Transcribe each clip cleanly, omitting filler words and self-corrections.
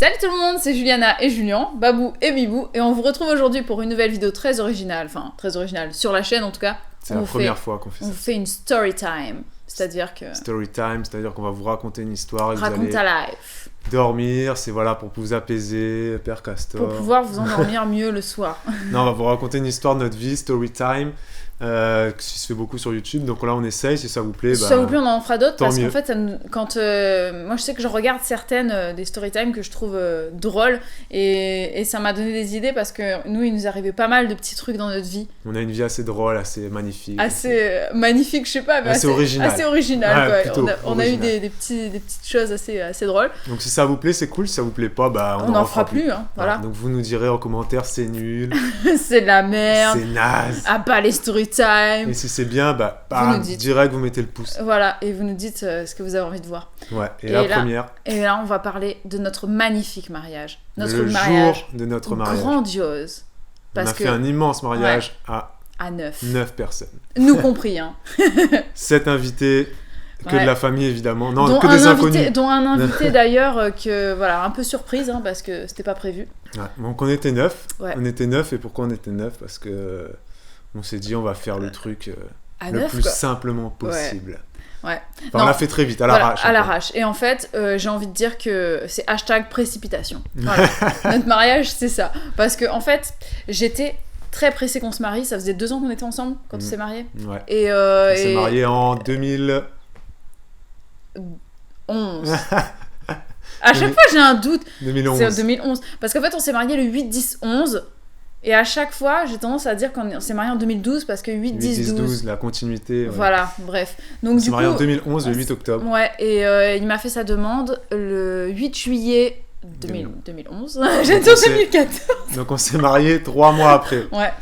Salut tout le monde, c'est Juliana et Julien, Babou et Bibou, et on vous retrouve aujourd'hui pour une nouvelle vidéo très originale, sur la chaîne en tout cas. C'est la première fois qu'on fait ça. On fait une story time, c'est-à-dire que... Story time, c'est-à-dire qu'on va vous raconter une histoire et Raconte vous allez ta life. dormir, c'est voilà pour vous apaiser, Père Castor. Pour pouvoir vous endormir mieux le soir. Non, on va vous raconter une histoire de notre vie, story time. Qui se fait beaucoup sur YouTube, donc là on essaye, si ça vous plaît. Si ça vous plaît, on en fera d'autres parce mieux. qu'en fait, moi je sais que je regarde certaines des storytime que je trouve drôles et ça m'a donné des idées parce que nous, il nous arrivait pas mal de petits trucs dans notre vie. On a une vie assez drôle, assez magnifique. Assez magnifique, je sais pas, mais assez original. Assez original, ouais, quoi. On a eu des petites choses assez drôles. Donc si ça vous plaît, c'est cool, si ça vous plaît pas, on n'en fera plus. Hein, voilà. Donc vous nous direz en commentaire, c'est nul. C'est de la merde. C'est naze. Ah, pas les storytime. Et si c'est bien, direct vous mettez le pouce. Voilà, et vous nous dites ce que vous avez envie de voir. Ouais, et la première. Et là, on va parler de notre magnifique mariage. Le jour de notre mariage. Grandiose. On a fait un immense mariage à 9 personnes. Nous compris, hein. 7 invités, que de la famille évidemment. Non, dont que des inconnus. Dont un invité d'ailleurs, un peu surprise, hein, parce que c'était pas prévu. Ouais, donc on était 9. Ouais. On était 9, et pourquoi on était 9 ? Parce que... on s'est dit, on va faire le truc le plus simplement possible. Ouais. On l'a fait très vite, à l'arrache. À l'arrache. Et en fait, j'ai envie de dire que c'est #précipitation. Voilà. Notre mariage, c'est ça. Parce que, en fait, j'étais très pressée qu'on se marie. Ça faisait 2 ans qu'on était ensemble quand on s'est mariés. Ouais. On s'est mariés en 2011. À chaque fois, j'ai un doute. 2011. C'est 2011. Parce qu'en fait, on s'est mariés le 8-10-11. Et à chaque fois, j'ai tendance à dire qu'on s'est mariés en 2012 parce que 8-10-12, la continuité. Ouais. Voilà, bref. Donc, on s'est mariés en 2011, le 8 octobre. Ouais, et il m'a fait sa demande le 8 juillet 2011. J'ai dit 2014. Donc on s'est mariés 3 mois après. Ouais.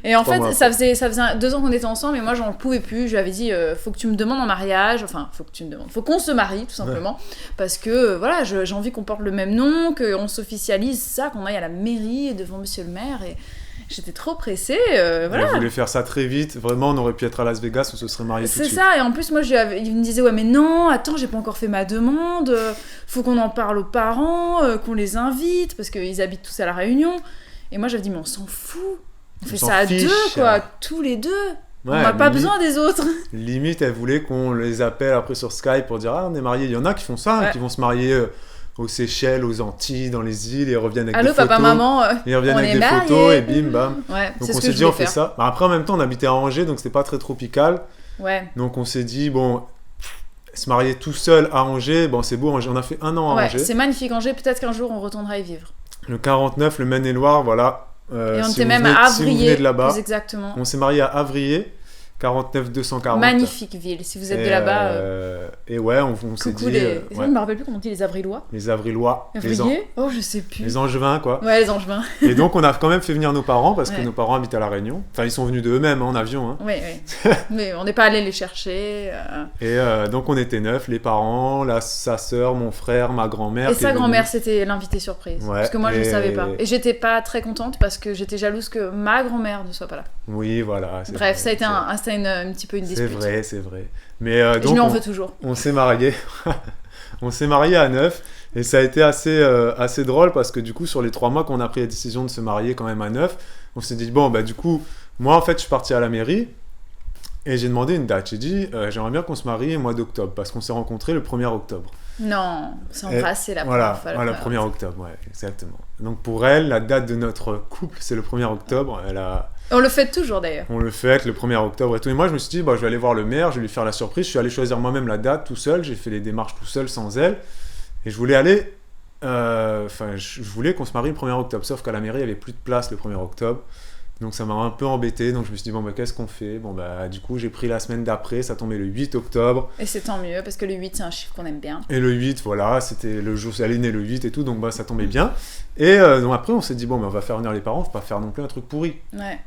Et en fait, ça faisait 2 ans qu'on était ensemble et moi, j'en pouvais plus. Je lui avais dit, faut que tu me demandes en mariage. Enfin, faut qu'on se marie, tout simplement. Ouais. Parce que, voilà, j'ai envie qu'on porte le même nom, qu'on s'officialise ça, qu'on aille à la mairie devant monsieur le maire. Et j'étais trop pressée. Voilà. Je voulais faire ça très vite. Vraiment, on aurait pu être à Las Vegas, on se serait mariés tout de suite. C'est ça. Et en plus, moi, il me disait, ouais, mais non, attends, j'ai pas encore fait ma demande. Faut qu'on en parle aux parents, qu'on les invite, parce qu'ils habitent tous à La Réunion. Et moi, j'avais dit, mais on s'en fout. On fait ça à 2, quoi, tous les 2. Ouais, on n'a pas besoin des autres. Limite, elle voulait qu'on les appelle après sur Skype pour dire, ah, on est mariés. Il y en a qui font ça, qui vont se marier aux Seychelles, aux Antilles, dans les îles, et reviennent avec des photos. Allô, papa, maman, ils reviennent avec des photos, et bim, bam. Ouais, donc on s'est dit, on fait ça. Après, en même temps, on habitait à Angers, donc c'était pas très tropical. Ouais. Donc on s'est dit, bon, se marier tout seul à Angers, bon, c'est beau, on a fait 1 an à Angers. C'est magnifique, Angers. Peut-être qu'un jour, on retournera y vivre. Le 49, le Maine-et-Loire, voilà. Et on était même à Avrier, plus exactement. On s'est marié à Avrier, 49 240. Magnifique ville, si vous êtes de là-bas. Et ouais, on s'est dit... Je ne me rappelle plus comment on dit les Avrillois. Les Avrillois. Avrier ? Oh, je sais plus. Les Angevins, quoi. Ouais, les Angevins. Et donc, on a quand même fait venir nos parents, parce que nos parents habitent à La Réunion. Enfin, ils sont venus d'eux-mêmes en avion. Hein. Oui. Mais on n'est pas allé les chercher. Et donc, on était 9, les parents, sa sœur, mon frère, ma grand-mère. Et sa grand-mère, c'était l'invité surprise. Ouais, parce que moi, je ne savais pas. Et j'étais pas très contente, parce que j'étais jalouse que ma grand-mère ne soit pas là. Oui, voilà. Bref, ça a été un petit peu une dispute. C'est vrai. Mais donc, je lui en veux toujours. On s'est mariés. On s'est mariés à 9. Et ça a été assez drôle parce que du coup, sur les 3 mois qu'on a pris la décision de se marier quand même à 9, on s'est dit, bon, bah du coup, moi en fait, je suis parti à la mairie et j'ai demandé une date. J'ai dit, j'aimerais bien qu'on se marie au mois d'octobre parce qu'on s'est rencontrés le 1er octobre. Non, on s'est embrassés la première fois. Voilà, le 1er octobre, ouais, exactement. Donc pour elle, la date de notre couple, c'est le 1er octobre. On le fête toujours d'ailleurs. On le fête le 1er octobre et tout. Et moi, je me suis dit, je vais aller voir le maire, je vais lui faire la surprise. Je suis allé choisir moi-même la date tout seul. J'ai fait les démarches tout seul, sans elle. Et je voulais aller... je voulais qu'on se marie le 1er octobre. Sauf qu'à la mairie, il n'y avait plus de place le 1er octobre. Donc ça m'a un peu embêté. Donc je me suis dit, qu'est-ce qu'on fait ? Du coup, j'ai pris la semaine d'après. Ça tombait le 8 octobre. Et c'est tant mieux, parce que le 8, c'est un chiffre qu'on aime bien. Et le 8, voilà, c'était le jour... Elle est née le 8 et tout. Donc ça tombait bien. Et donc après, on s'est dit, on va faire venir les parents. On ne va pas faire non plus un truc pourri. Ouais.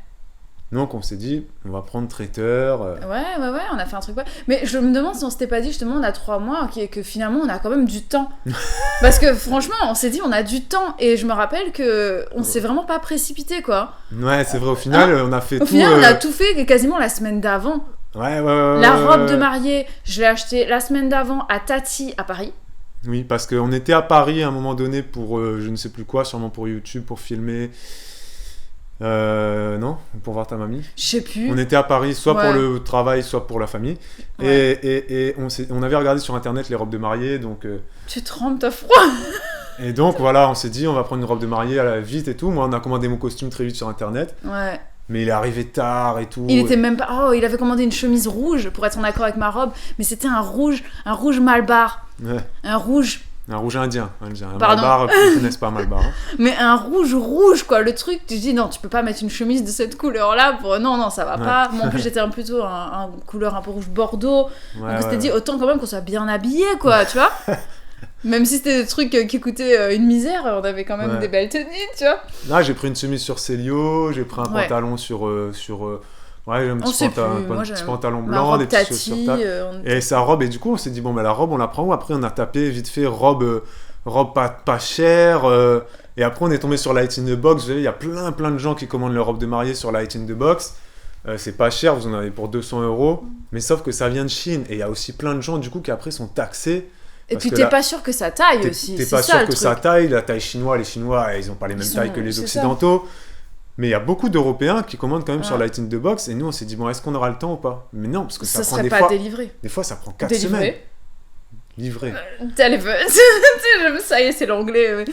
Donc on s'est dit, on va prendre traiteur. Ouais, on a fait un truc. Mais je me demande si on s'était pas dit justement, on a 3 mois, que finalement on a quand même du temps. Parce que franchement, on s'est dit, on a du temps. Et je me rappelle qu'on s'est vraiment pas précipité, quoi. Ouais, c'est vrai, au final, on a fait tout. Au final, on a tout fait quasiment la semaine d'avant. Ouais. La robe de mariée, je l'ai achetée la semaine d'avant à Tati à Paris. Oui, parce qu'on était à Paris à un moment donné pour je ne sais plus quoi, sûrement pour YouTube, pour filmer. Non, pour voir ta mamie. Je sais plus. On était à Paris, soit Ouais. pour le travail, soit pour la famille. Ouais. Et on avait regardé sur internet les robes de mariée. Tu trembles, t'as froid. Et donc voilà, on s'est dit, on va prendre une robe de mariée à la vite et tout. Moi, on a commandé mon costume très vite sur internet. Ouais. Mais il est arrivé tard et tout. Il était même pas. Oh, il avait commandé une chemise rouge pour être en accord avec ma robe, mais c'était un rouge Malbar. Ouais. Un rouge. Un rouge indien. Un Pardon. Malbar, ils connaissent pas Malbar. Hein. Mais un rouge, quoi. Le truc, tu te dis, non, tu peux pas mettre une chemise de cette couleur-là pour. Non, ça va pas. Moi, en plus, j'étais plutôt un couleur un peu rouge bordeaux. Ouais, Donc, on s'était dit, autant quand même qu'on soit bien habillé, quoi, tu vois. Même si c'était des trucs qui coûtaient une misère, on avait quand même des belles tenues, tu vois. Là, j'ai pris une chemise sur Célio, j'ai pris un pantalon sur ouais, j'ai un petit pantalon blanc, des petites chaussures tap. Et sa robe, et du coup, on s'est dit, bon, bah, la robe, on la prend où? Après, on a tapé vite fait robe pas chère. Et après, on est tombé sur Light in the Box. Vous savez, il y a plein de gens qui commandent leur robe de mariée sur Light in the Box. C'est pas cher, vous en avez pour 200 €. Mais sauf que ça vient de Chine. Et il y a aussi plein de gens, du coup, qui après sont taxés. Et puis t'es pas sûr que ça taille aussi. T'es pas sûr que ça taille. La taille chinoise, les Chinois, ils ont pas les mêmes tailles que les Occidentaux. Mais il y a beaucoup d'Européens qui commandent quand même sur Light in the Box. Et nous, on s'est dit, bon, est-ce qu'on aura le temps ou pas? Mais non, parce que ça prend serait des pas fois. Délivré. Des fois, ça prend 4 semaines. Livré. Ça y est, c'est l'anglais.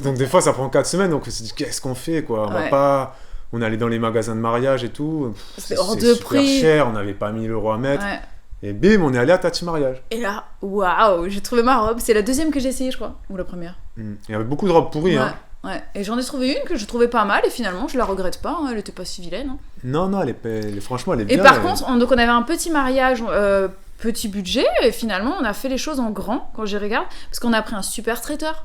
Donc des fois, ça prend 4 semaines. Donc on s'est dit, qu'est-ce qu'on fait, quoi? On va pas. On allait dans les magasins de mariage et tout. C'est hors de prix. Super cher. On n'avait pas 1000 € à mettre. Ouais. Et bim, on est allé à Tati Mariage. Et là, waouh, j'ai trouvé ma robe. C'est la deuxième que j'ai essayée, je crois. Ou la première. Il y avait beaucoup de robes pourries. Ouais. Hein. Ouais. Et j'en ai trouvé une que je trouvais pas mal. Et finalement, je la regrette pas. Hein. Elle était pas si vilaine. Hein. Non, franchement, elle est bien. Et par contre, donc on avait un petit mariage, petit budget. Et finalement, on a fait les choses en grand quand j'y regarde. Parce qu'on a pris un super traiteur.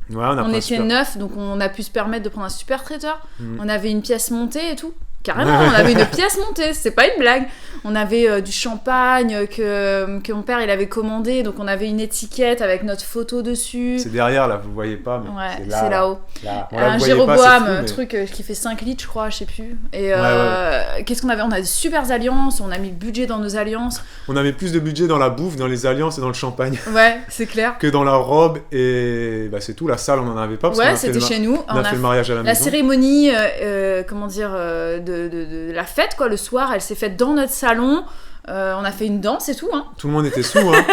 Ouais, on était 9, donc on a pu se permettre de prendre un super traiteur. On avait une pièce montée et tout. Carrément, on avait une pièce montée, c'est pas une blague. On avait du champagne que mon père il avait commandé, donc on avait une étiquette avec notre photo dessus. C'est derrière là, vous voyez pas, mais ouais, c'est là-haut. Là. Un Jéroboam, truc qui fait 5 litres, je crois, je sais plus. Et qu'est-ce qu'on avait? On a des super alliances, on a mis le budget dans nos alliances. On avait plus de budget dans la bouffe, dans les alliances et dans le champagne. Ouais, c'est clair. Que dans la robe, et bah, c'est tout. La salle, on en avait pas. Parce ouais, c'était chez nous. On a fait le mariage à la maison. La cérémonie, comment dire, de la fête, quoi, le soir, elle s'est faite dans notre salon. On a fait une danse et tout. Hein. Tout le monde était sous. Hein.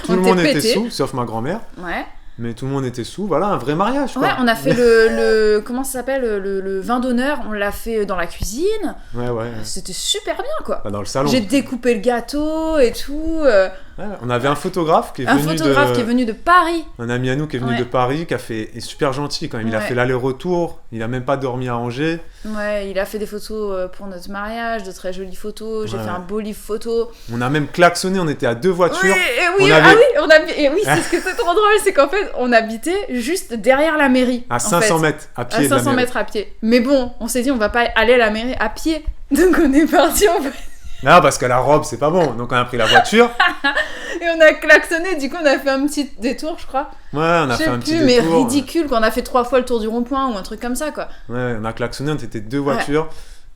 Tout le monde était sous, sauf ma grand-mère. Ouais. Mais tout le monde était sous. Voilà, un vrai mariage. Quoi. Ouais, on a fait le comment ça s'appelle, le vin d'honneur. On l'a fait dans la cuisine. Ouais. C'était super bien, quoi. Bah, dans le salon. J'ai découpé le gâteau et tout. Ouais, on avait un photographe qui est venu de Paris. Un ami à nous qui est venu de Paris, qui a fait, est super gentil quand même. Il a fait l'aller-retour. Il a même pas dormi à Angers. Ouais, il a fait des photos pour notre mariage, de très jolies photos. J'ai fait un beau livre photo. On a même klaxonné. On était à 2 voitures. Oui, c'est ce que c'est trop drôle, c'est qu'en fait, on habitait juste derrière la mairie. À 500 mètres à pied. À 500 mètres à pied. Mais bon, on s'est dit, on va pas aller à la mairie à pied. Donc on est parti en fait. Non, parce que la robe, c'est pas bon. Donc on a pris la voiture. Et on a klaxonné, du coup on a fait un petit détour, je crois. Ouais, on a fait un petit détour. Mais ridicule, qu'on a fait 3 fois le tour du rond-point ou un truc comme ça, quoi. Ouais, on a klaxonné, on était 2 voitures.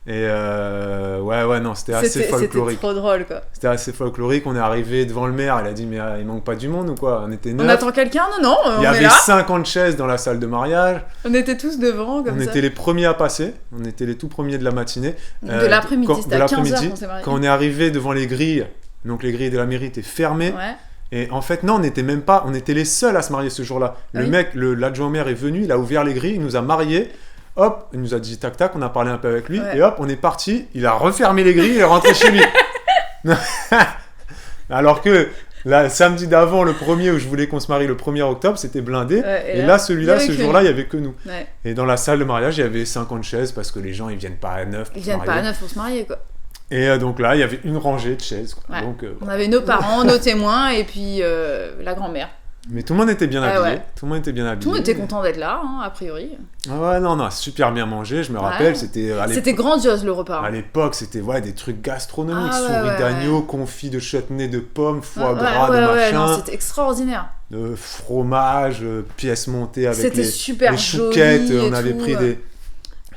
Et non, c'était assez folklorique. C'était trop drôle, quoi. C'était assez folklorique. On est arrivé devant le maire, il a dit, mais il manque pas du monde ou quoi? On était 9. On attend quelqu'un? Non, il y avait 50 chaises dans la salle de mariage. On était tous devant, comme ça. On était les premiers à passer. On était les tout premiers de la matinée. De l'après-midi, c'était à 15h qu'on s'est mariés. Quand on est arrivé devant les grilles, donc les grilles de la mairie étaient fermées. Ouais. Et en fait, non, on n'était même pas, on était les seuls à se marier ce jour-là. Le mec, l'adjoint au maire est venu, il a ouvert les grilles, il nous a mariés. Hop, il nous a dit tac tac, on a parlé un peu avec lui, et hop, on est parti. Il a refermé les grilles et est rentré chez lui. Alors que le samedi d'avant, le premier où je voulais qu'on se marie le 1er octobre, c'était blindé. Et là, celui-là, ce jour-là, il n'y avait que nous. Ouais. Et dans la salle de mariage, il y avait 50 chaises parce que les gens, ils viennent pas à 9 pour se marier. Ils viennent pas à 9 pour se marier, quoi. Et donc là, il y avait une rangée de chaises. Quoi. Ouais. Donc, on avait nos parents, nos témoins, et puis la grand-mère. Mais tout le monde était bien habillé. Ouais. Tout le monde était bien habillé. Tout le monde était content d'être là, hein, a priori. Ah ouais, non, super bien mangé. Je me rappelle, c'était grandiose le repas. À l'époque, c'était des trucs gastronomiques. Souris d'agneau, confit de chutney de pommes, foie gras, de machin. Non, c'était extraordinaire. Fromage, pièces montées avec les chouquettes. On avait pris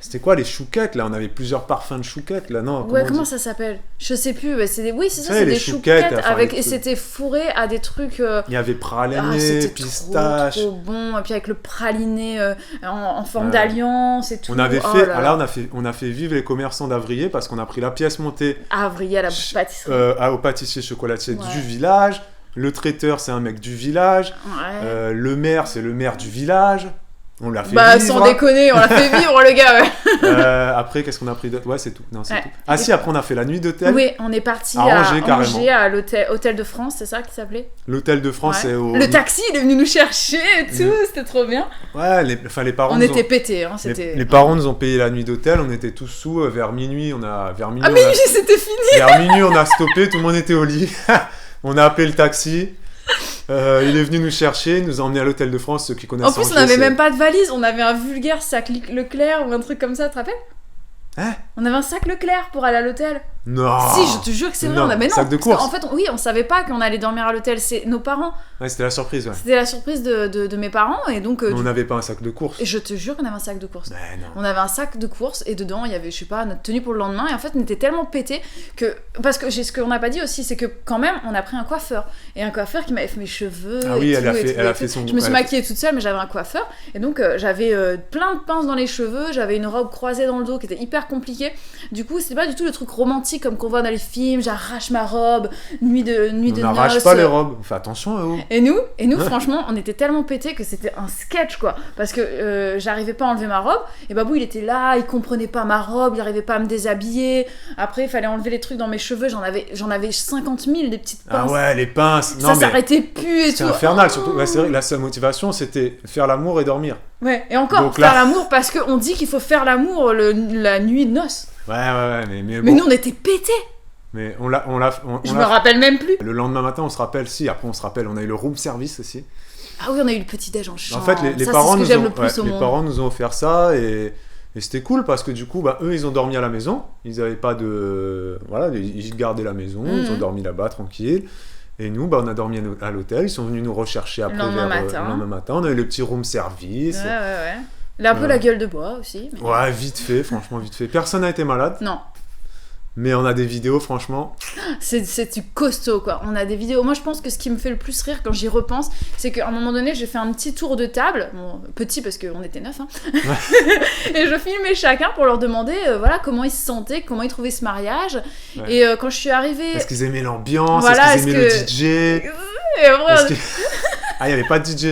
C'était quoi les chouquettes là? On avait plusieurs parfums de chouquettes là, non? Ouais, comment ça s'appelle? Je sais plus. Oui, c'est ça, Ouais, c'est les des chouquettes, chouquettes enfin, avec les et trucs. c'était fourré à des trucs. Il y avait praliné, C'était pistache. trop bon. Et puis avec le praliné en forme Ouais. d'alliance et tout. On avait Oh fait, là là là. on a fait vivre les commerçants d'Avrier parce qu'on a pris la pièce montée Avril à la pâtisserie. au pâtissier chocolatier Ouais. du village. Le traiteur, c'est un mec du village. Ouais. Le maire, c'est le maire du village. On l'a fait Bah, vivre. sans déconner, on l'a fait vivre, le gars, ouais. Après, qu'est-ce qu'on a pris d'autre? Ouais, c'est tout. Non, c'est Ouais. tout. Ah si, après, on a fait la nuit d'hôtel. Oui, on est parti À à Angers, carrément. Angers, à l'hôtel Hôtel de France, c'est ça qui s'appelait? L'hôtel de France, Ouais. c'est au... Le taxi, il est venu nous chercher et tout, c'était trop bien. Ouais, les parents On nous était ont... pétés, hein, c'était... les parents nous ont payé la nuit d'hôtel, on était tous sous, vers minuit, Ah mais oui, c'était fini. vers minuit, on a stoppé, tout le monde était au lit. On a appelé le taxi. Il est venu nous chercher, il nous a emmenés à l'hôtel de France, ceux qui connaissent En plus, on Angers, n'avait c'est- même pas de valise, on avait un vulgaire sac Leclerc ou un truc comme ça, tu te rappelles? Hein? On avait un sac Leclerc pour aller à l'hôtel. Non. Si, je te jure que c'est vrai, Non, on a... mais non, sac de parce course. qu'en fait, oui, on savait pas qu'on allait dormir à l'hôtel, c'est nos parents. Ouais, c'était la surprise, ouais. C'était la surprise de mes parents, et donc... Mais on n'avait pas un sac de course. Et je te jure qu'on avait un sac de course. Mais non. On avait un sac de course et dedans il y avait, je sais pas, notre tenue pour le lendemain. Et en fait, on était tellement pétés que. Parce que ce qu'on n'a pas dit aussi, c'est que quand même, on a pris un coiffeur. Et un coiffeur qui m'avait fait mes cheveux. Ah et oui, tout, elle a et fait- tout, elle a et fait tout. son- Je me suis elle a fait- maquillée toute seule, mais j'avais un coiffeur. Et donc, j'avais plein de pinces dans les cheveux. J'avais une robe croisée dans le dos qui était hyper compliquée. Du coup, c'était pas du tout le truc romantique comme qu'on voit dans les films. J'arrache ma robe, nuit de On noces. n'arrache pas les robes. On fait attention, oh. Et nous franchement, on était tellement pétés que c'était un sketch, quoi. Parce que j'arrivais pas à enlever ma robe, et Babou, il était là, il comprenait pas ma robe, il arrivait pas à me déshabiller. Après, il fallait enlever les trucs dans mes cheveux, j'en avais 50 000, des petites pinces. Ah ouais, les pinces. Ça Non, mais s'arrêtait plus et c'est tout. infernal, Oh. surtout. Ouais, c'est vrai que la seule motivation, c'était faire l'amour et dormir. Ouais, et encore, Donc faire là- l'amour, parce qu'on dit qu'il faut faire l'amour la nuit de noces. Ouais, mais Mais bon. nous, on était pétés. Mais Je me rappelle même plus. Le lendemain matin, on se rappelle, si, après on se rappelle, on a eu le room service aussi. Ah oui, on a eu le petit-déj en chambre. En fait, les Ça, parents, c'est ce que nous j'aime ont, le plus au les monde. parents nous ont offert ça et c'était cool parce que du coup, bah, eux, ils ont dormi à la maison. Ils avaient pas de. Voilà, ils gardaient la maison, ils ont dormi là-bas tranquille. Et nous, bah, on a dormi à l'hôtel. Ils sont venus nous rechercher après Le lendemain matin. le lendemain matin. On a eu le petit room service. Ouais. Il a un peu Ouais. la gueule de bois aussi. Mais... Ouais, vite fait, franchement, vite fait. Personne n'a été malade, Non. mais on a des vidéos, franchement. C'est du costaud, quoi. On a des vidéos. Moi, je pense que ce qui me fait le plus rire quand j'y repense, c'est qu'à un moment donné, j'ai fait un petit tour de table, bon, petit parce qu'on était 9, hein. Et je filmais chacun pour leur demander voilà, comment ils se sentaient, comment ils trouvaient ce mariage. Ouais. Et quand je suis arrivée. Est-ce qu'ils aimaient l'ambiance? Voilà, est-ce qu'ils aimaient le DJ? Et après, Est-ce que- Ah, il n'y avait pas de DJ.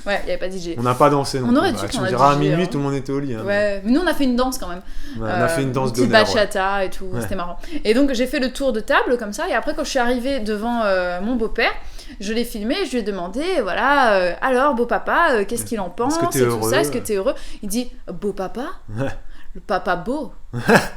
ouais, il n'y avait pas de DJ. On n'a pas dansé non On aurait plus. dû Bah, qu'on tu me a diras, à DJ, minuit, hein. tout le monde était au lit. Hein. Ouais, mais nous on a fait une danse quand même. Ouais, on a fait une danse petite d'honneur. bachata et tout, Ouais. c'était marrant. Et donc j'ai fait le tour de table comme ça, et après quand je suis arrivée devant mon beau-père, je l'ai filmé et je lui ai demandé, voilà, alors beau papa, qu'est-ce qu'il en pense que t'es et tout heureux ça, est-ce que t'es heureux? Il dit, beau papa? Ouais. Le papa beau,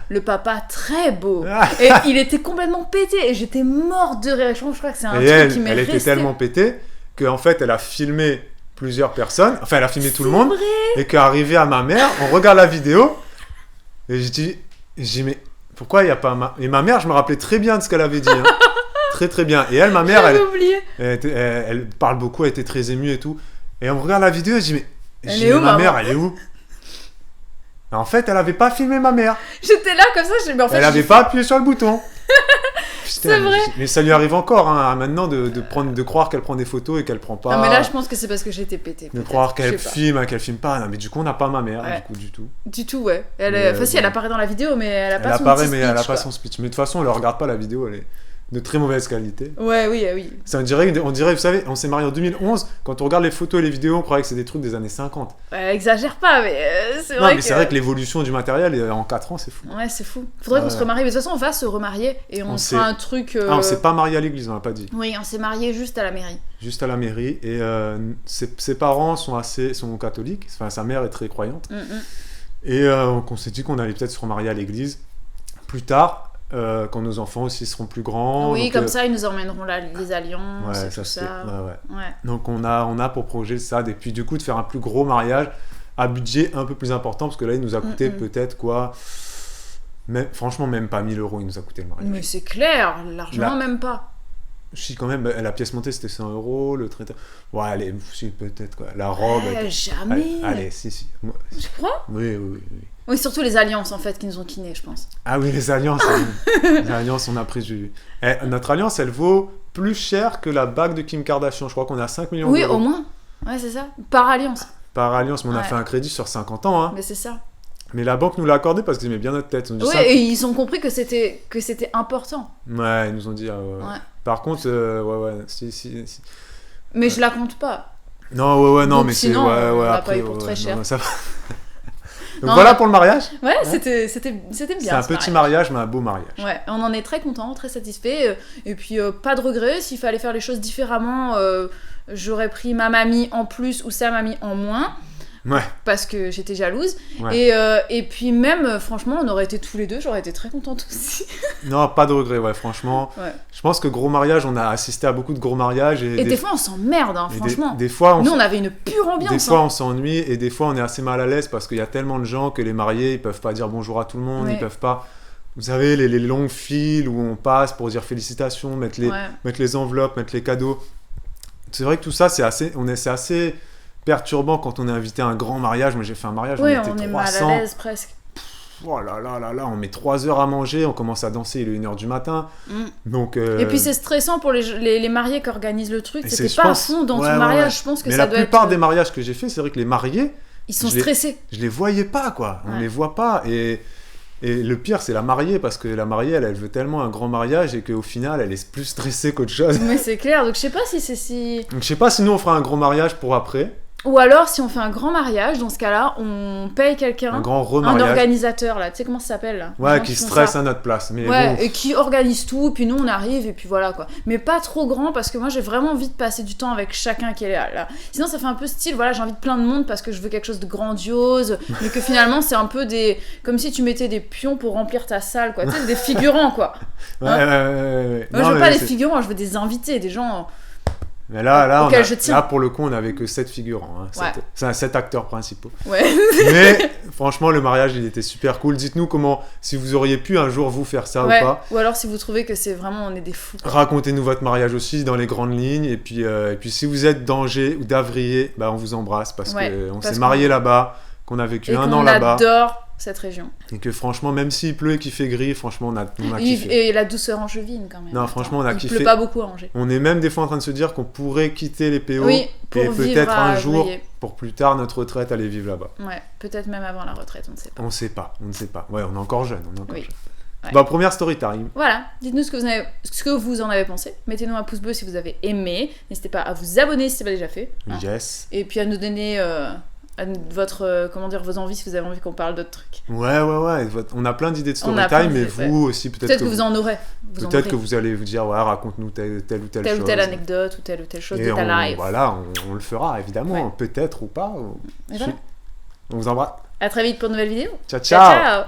le papa très beau. Ah. Et il était complètement pété et j'étais morte de rire. Je crois que c'est un Et truc qui m'est elle était resté. tellement pétée qu'en fait, elle a filmé plusieurs personnes. Enfin, elle a filmé tout le monde. Vrai. Et qu'arrivé à ma mère, on regarde la vidéo. Et j'ai dit, mais pourquoi il n'y a pas Et ma mère, je me rappelais très bien de ce qu'elle avait dit. Hein. Très, très bien. Et elle, ma mère, J'avais oublié. elle parle beaucoup, elle était très émue et tout. Et on regarde la vidéo et je dis, mais, Elle est où, ma maman mère, elle est où? En fait, elle avait pas filmé ma mère. J'étais là comme ça, mais en fait, Elle avait pas appuyé sur le bouton. Putain, C'est vrai. Mais ça lui arrive encore hein, maintenant de croire qu'elle prend des photos et qu'elle prend pas. Non mais là je pense que c'est parce que j'étais pétée. De peut-être. croire Je qu'elle sais pas. filme, qu'elle filme pas. Non, mais du coup, on n'a pas ma mère, Ouais. du coup, du tout. Du tout ouais. Elle, Mais, enfin si bon. elle apparaît dans la vidéo mais elle a Elle pas son apparaît, petit mais elle a speech, pas quoi. son speech. Mais de toute façon, elle regarde pas la vidéo, elle est de très mauvaise qualité. Ouais oui. Ça, on dirait, vous savez, on s'est marié en 2011. Quand on regarde les photos et les vidéos, on croirait que c'est des trucs des années 50. Exagère pas mais c'est Non, vrai mais c'est vrai que l'évolution du matériel en 4 ans, c'est fou. Ouais c'est fou. Faudrait qu'on se remarie mais de toute façon on va se remarier et on s'est- fera un truc. Ah, on s'est pas marié à l'église, on l'a pas dit. Oui on s'est marié juste à la mairie. Juste à la mairie. Et ses parents sont catholiques. Enfin, sa mère est très croyante. Et on s'est dit qu'on allait peut-être se remarier à l'église plus tard, quand nos enfants aussi seront plus grands. Oui Donc, comme ça ils nous emmèneront les alliances ouais, et tout c'est- ça. ouais. Ouais. Donc on a pour projet ça, et puis du coup de faire un plus gros mariage à budget un peu plus important, parce que là il nous a coûté peut-être quoi, mais, franchement même pas 1000 € il nous a coûté le mariage. Mais c'est clair, largement Là. même pas. Si quand même, la pièce montée c'était 100 €, le traiteur, ouais allez, si, peut-être quoi, la robe, jamais. allez, si, moi, Tu crois? oui. Oui, surtout les alliances, en fait, qui nous ont kinés, je pense. Ah oui, les alliances. Les alliances, on a pris du... notre alliance, elle vaut plus cher que la bague de Kim Kardashian. Je crois qu'on a 5 millions Oui, d'euros. au moins. Ouais, c'est ça. Par alliance. Par alliance, mais on a fait un crédit sur 50 ans. Hein. Mais c'est ça. Mais la banque nous l'a accordé parce qu'ils aimaient bien notre tête. Oui, et ils ont compris que c'était important. Ouais, ils nous ont dit... ouais. Par contre, si. Mais je la compte pas. Non, non, donc, mais sinon, c'est... on l'a après, pas eu pour très cher. Non, ça... Donc voilà pour le mariage. Ouais, c'était bien. C'est un petit mariage, mais un beau mariage. Ouais, on en est très content, très satisfait. Et puis pas de regrets. S'il fallait faire les choses différemment, j'aurais pris ma mamie en plus ou sa mamie en moins. Ouais. Parce que j'étais jalouse. Ouais. Et puis même, franchement, on aurait été tous les deux, j'aurais été très contente aussi. Non, pas de regret, ouais, franchement. Ouais. Je pense que gros mariage, on a assisté à beaucoup de gros mariages. Et des fois, on s'emmerde, hein, franchement. Des fois, nous, on avait une pure ambiance. Des fois, on s'ennuie et des fois, on est assez mal à l'aise parce qu'il y a tellement de gens que les mariés, ils peuvent pas dire bonjour à tout le monde, ils peuvent pas... Vous savez, les longues files où on passe pour dire félicitations, mettre les enveloppes, mettre les cadeaux. C'est vrai que tout ça, c'est assez perturbant quand on est invité à un grand mariage. Moi, j'ai fait un mariage, on était 300. On est mal à l'aise presque. Oh là là, on met 3 heures à manger, on commence à danser, il est 1h du matin. Donc, Et puis c'est stressant pour les mariés qui organisent le truc. C'était pas à fond dans ton mariage, je pense que mais ça doit être... la plupart des mariages que j'ai fait, c'est vrai que les mariés... Ils sont stressés. Je les voyais pas, quoi. On les voit pas. Et le pire, c'est la mariée, parce que la mariée, elle veut tellement un grand mariage et qu'au final, elle est plus stressée qu'autre chose. Mais c'est clair, donc je sais pas si c'est si... Donc je sais pas si nous, on fera un gros mariage pour après. Ou alors, si on fait un grand mariage, dans ce cas-là, on paye quelqu'un, un organisateur, là, tu sais comment ça s'appelle là, ouais, qui stresse à notre place. Mais ouais, bon. et qui organise tout, puis nous on arrive, et puis voilà quoi. Mais pas trop grand, parce que moi j'ai vraiment envie de passer du temps avec chacun qui est là. Sinon ça fait un peu style, voilà, j'ai envie de plein de monde parce que je veux quelque chose de grandiose, mais que finalement c'est un peu comme si tu mettais des pions pour remplir ta salle, quoi. Tu sais, des figurants, quoi. Ouais. Moi je veux pas des figurants, je veux des invités, des gens... Mais là, pour le coup, on n'avait que 7 figurants. Hein. C'est 7 acteurs principaux. Ouais. Mais franchement, le mariage, il était super cool. Dites-nous si vous auriez pu un jour vous faire ça ou pas. Ou alors si vous trouvez que c'est vraiment, on est des fous. Racontez-nous votre mariage aussi dans les grandes lignes. Et puis si vous êtes d'Angers ou d'Avrier, on vous embrasse parce qu'on s'est mariés là-bas, qu'on a vécu un an là-bas. Et qu'on adore cette région. Et que franchement, même s'il pleut et qu'il fait gris, franchement, on a kiffé. Et la douceur angevine quand même. Non, franchement, on a kiffé. Il pleut pas beaucoup à Angers. On est même des fois en train de se dire qu'on pourrait quitter les PO et peut-être un jour, pour plus tard, notre retraite, aller vivre là-bas. Ouais, peut-être même avant la retraite, on ne sait pas. On ne sait pas. Ouais, on est encore jeune. Ouais. Première story time. Voilà, dites-nous ce que vous en avez pensé. Mettez-nous un pouce bleu si vous avez aimé. N'hésitez pas à vous abonner si ce n'est pas déjà fait. Yes. Et puis à nous donner... vos envies si vous avez envie qu'on parle d'autres trucs. Ouais. On a plein d'idées de storytime, mais vous aussi, peut-être que vous en aurez. Peut-être que vous allez vous dire, raconte-nous telle ou telle chose. Telle ou telle anecdote ou telle chose de ta life. Voilà, on le fera, évidemment. Peut-être ou pas. Et voilà. On vous embrasse. À très vite pour une nouvelle vidéo. Ciao.